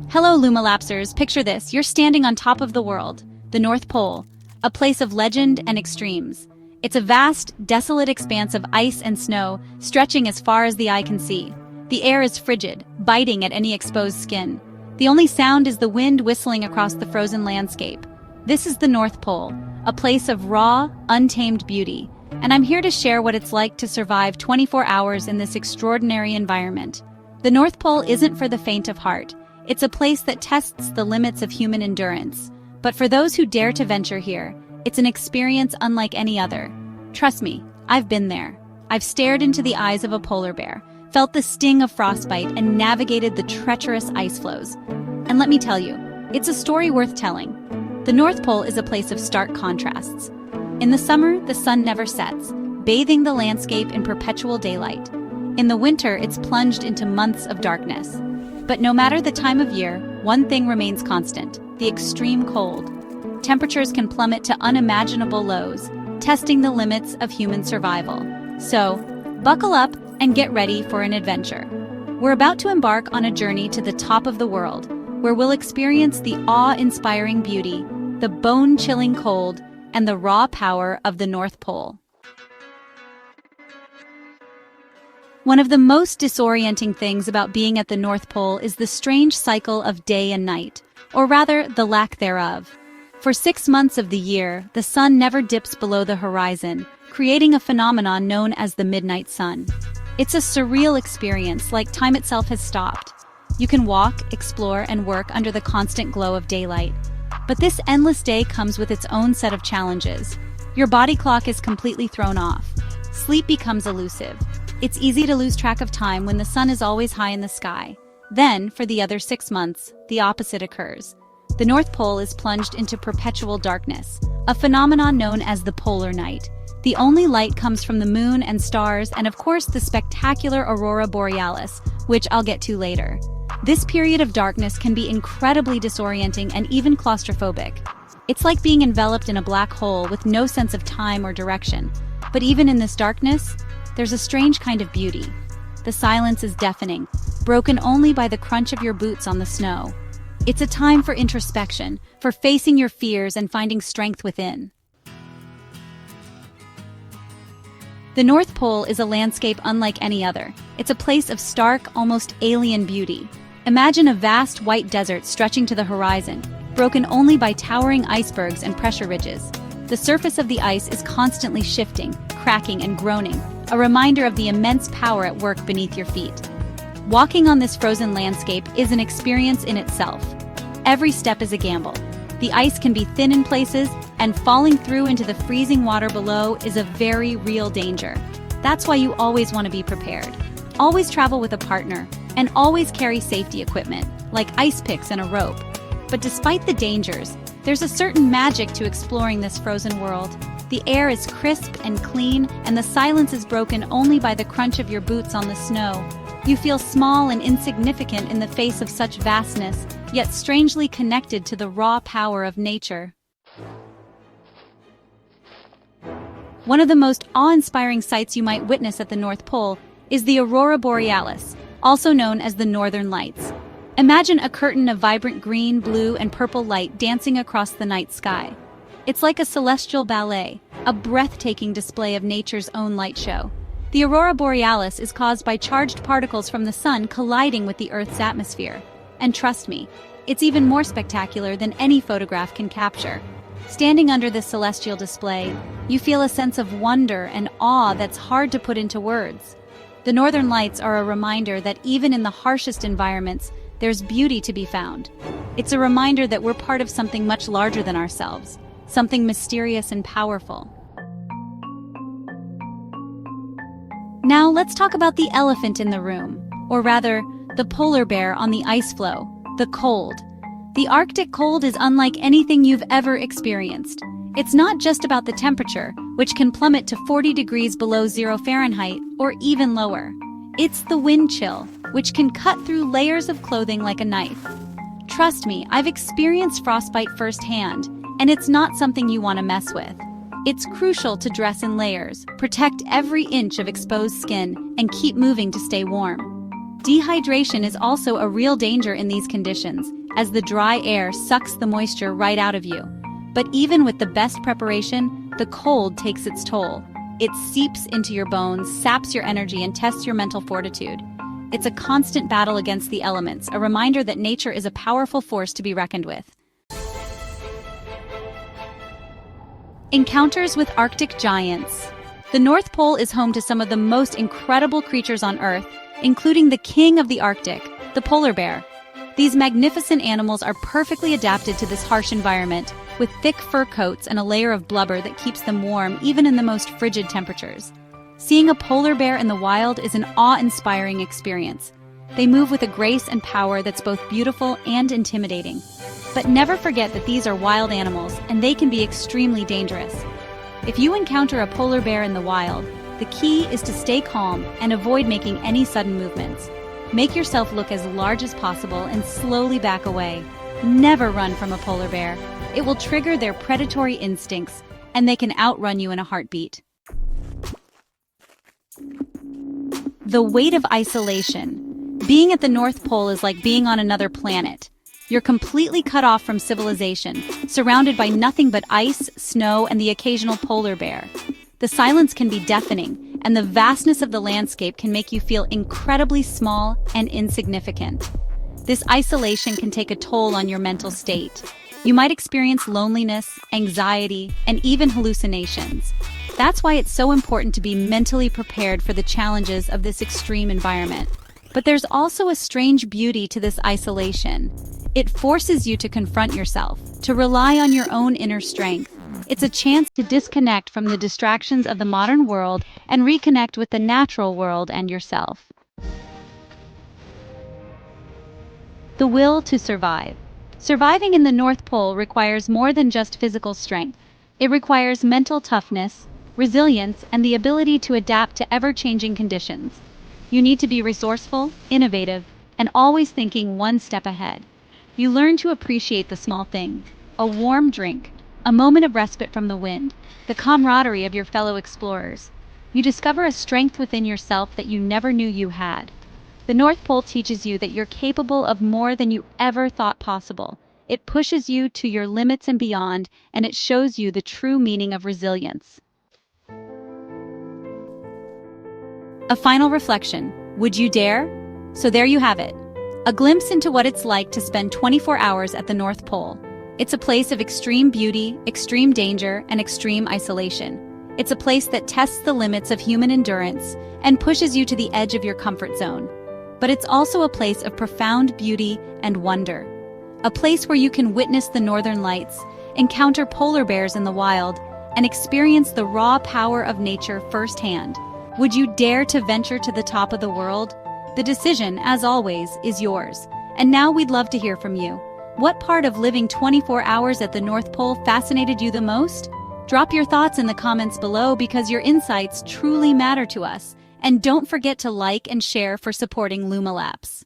Hello, Lumalapsers. Picture this. You're standing on top of the world, the North Pole, a place of legend and extremes. It's a vast, desolate expanse of ice and snow, stretching as far as the eye can see. The air is frigid, biting at any exposed skin. The only sound is the wind whistling across the frozen landscape. This is the North Pole, a place of raw, untamed beauty, and I'm here to share what it's like to survive 24 hours in this extraordinary environment. The North Pole isn't for the faint of heart. It's a place that tests the limits of human endurance. But for those who dare to venture here, it's an experience unlike any other. Trust me, I've been there. I've stared into the eyes of a polar bear, felt the sting of frostbite, and navigated the treacherous ice floes. And let me tell you, it's a story worth telling. The North Pole is a place of stark contrasts. In the summer, the sun never sets, bathing the landscape in perpetual daylight. In the winter, it's plunged into months of darkness. But no matter the time of year, one thing remains constant: the extreme cold. Temperatures can plummet to unimaginable lows, testing the limits of human survival. So, buckle up and get ready for an adventure. We're about to embark on a journey to the top of the world, where we'll experience the awe-inspiring beauty, the bone-chilling cold, and the raw power of the North Pole. One of the most disorienting things about being at the North Pole is the strange cycle of day and night, or rather, the lack thereof. For 6 months of the year, the sun never dips below the horizon, creating a phenomenon known as the midnight sun. It's a surreal experience, like time itself has stopped. You can walk, explore, and work under the constant glow of daylight. But this endless day comes with its own set of challenges. Your body clock is completely thrown off. Sleep becomes elusive. It's easy to lose track of time when the sun is always high in the sky. Then, for the other 6 months, the opposite occurs. The North Pole is plunged into perpetual darkness, a phenomenon known as the polar night. The only light comes from the moon and stars, and of course the spectacular Aurora Borealis, which I'll get to later. This period of darkness can be incredibly disorienting and even claustrophobic. It's like being enveloped in a black hole with no sense of time or direction. But even in this darkness, there's a strange kind of beauty. The silence is deafening, broken only by the crunch of your boots on the snow. It's a time for introspection, for facing your fears and finding strength within. The North Pole is a landscape unlike any other. It's a place of stark, almost alien beauty. Imagine a vast white desert stretching to the horizon, broken only by towering icebergs and pressure ridges. The surface of the ice is constantly shifting, cracking, and groaning, a reminder of the immense power at work beneath your feet. Walking on this frozen landscape is an experience in itself. Every step is a gamble. The ice can be thin in places, and falling through into the freezing water below is a very real danger. That's why you always want to be prepared. Always travel with a partner, and always carry safety equipment, like ice picks and a rope. But despite the dangers, there's a certain magic to exploring this frozen world. The air is crisp and clean, and the silence is broken only by the crunch of your boots on the snow. You feel small and insignificant in the face of such vastness, yet strangely connected to the raw power of nature. One of the most awe-inspiring sights you might witness at the North Pole is the Aurora Borealis, also known as the Northern Lights. Imagine a curtain of vibrant green, blue, and purple light dancing across the night sky. It's like a celestial ballet, a breathtaking display of nature's own light show. The Aurora Borealis is caused by charged particles from the sun colliding with the Earth's atmosphere. And trust me, it's even more spectacular than any photograph can capture. Standing under this celestial display, you feel a sense of wonder and awe that's hard to put into words. The Northern Lights are a reminder that even in the harshest environments, there's beauty to be found. It's a reminder that we're part of something much larger than ourselves, something mysterious and powerful. Now let's talk about the elephant in the room, or rather, the polar bear on the ice floe, the cold. The Arctic cold is unlike anything you've ever experienced. It's not just about the temperature, which can plummet to 40 degrees below 0 Fahrenheit or even lower. It's the wind chill, which can cut through layers of clothing like a knife. Trust me, I've experienced frostbite firsthand, and it's not something you want to mess with. It's crucial to dress in layers, protect every inch of exposed skin, and keep moving to stay warm. Dehydration is also a real danger in these conditions, as the dry air sucks the moisture right out of you. But even with the best preparation, the cold takes its toll. It seeps into your bones, saps your energy, and tests your mental fortitude. It's a constant battle against the elements, a reminder that nature is a powerful force to be reckoned with. Encounters with Arctic giants. The North Pole is home to some of the most incredible creatures on Earth, including the king of the Arctic, the polar bear. These magnificent animals are perfectly adapted to this harsh environment, with thick fur coats and a layer of blubber that keeps them warm even in the most frigid temperatures. Seeing a polar bear in the wild is an awe-inspiring experience. They move with a grace and power that's both beautiful and intimidating. But never forget that these are wild animals, and they can be extremely dangerous. If you encounter a polar bear in the wild, the key is to stay calm and avoid making any sudden movements. Make yourself look as large as possible and slowly back away. Never run from a polar bear. It will trigger their predatory instincts, and they can outrun you in a heartbeat. The weight of isolation. Being at the North Pole is like being on another planet. You're completely cut off from civilization, surrounded by nothing but ice, snow, and the occasional polar bear. The silence can be deafening, and the vastness of the landscape can make you feel incredibly small and insignificant. This isolation can take a toll on your mental state. You might experience loneliness, anxiety, and even hallucinations. That's why it's so important to be mentally prepared for the challenges of this extreme environment. But there's also a strange beauty to this isolation. It forces you to confront yourself, to rely on your own inner strength. It's a chance to disconnect from the distractions of the modern world and reconnect with the natural world and yourself. The will to survive. Surviving in the North Pole requires more than just physical strength. It requires mental toughness, resilience, and the ability to adapt to ever-changing conditions. You need to be resourceful, innovative, and always thinking one step ahead. You learn to appreciate the small things: a warm drink, a moment of respite from the wind, the camaraderie of your fellow explorers. You discover a strength within yourself that you never knew you had. The North Pole teaches you that you're capable of more than you ever thought possible. It pushes you to your limits and beyond, and it shows you the true meaning of resilience. A final reflection. Would you dare? So there you have it. A glimpse into what it's like to spend 24 hours at the North Pole. It's a place of extreme beauty, extreme danger, and extreme isolation. It's a place that tests the limits of human endurance and pushes you to the edge of your comfort zone. But it's also a place of profound beauty and wonder. A place where you can witness the northern lights, encounter polar bears in the wild, and experience the raw power of nature firsthand. Would you dare to venture to the top of the world? The decision, as always, is yours. And now we'd love to hear from you. What part of living 24 hours at the North Pole fascinated you the most? Drop your thoughts in the comments below because your insights truly matter to us. And don't forget to like and share for supporting Luma Labs.